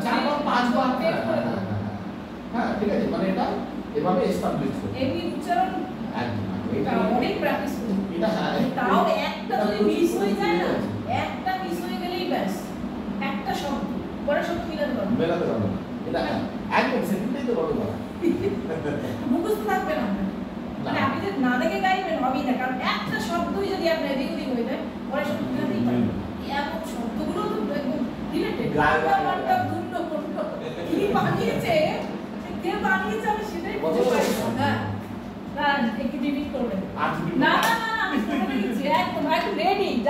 4 বার 5 বার হ্যাঁ ঠিক আছে মানে এটা এভাবে এস্টাবলিশ করতে এমনি উচ্চারণ এটা অনেক প্র্যাকটিস করতে এটা হ্যাঁ তাও একটা যদি মিস হয়ে যায় না একটা মিস হয়ে গেলেই ব্যাস একটা শব্দ পরে শব্দ মেলাতে পারবে এটা একদম সেকেন্ডেই তো বড় কথা মুখস্থ থাকবে না মানে আপনি যদি না দেখে গাইবেন হবেই না কারণ একটা শব্দই যদি আপনার এদিক ওদিক হয়ে যায় পরে শব্দ মেলাতেই পারবেন এমন শব্দগুলো তো একদম রিলেটেড গানটা দুটো কোনটা কি বানিয়েছে কে বানিয়েছে আমি সেটাই বুঝতে পারি না না একটু রিপিট করবেন না না না আমি করে দিচ্ছি একদম রেডি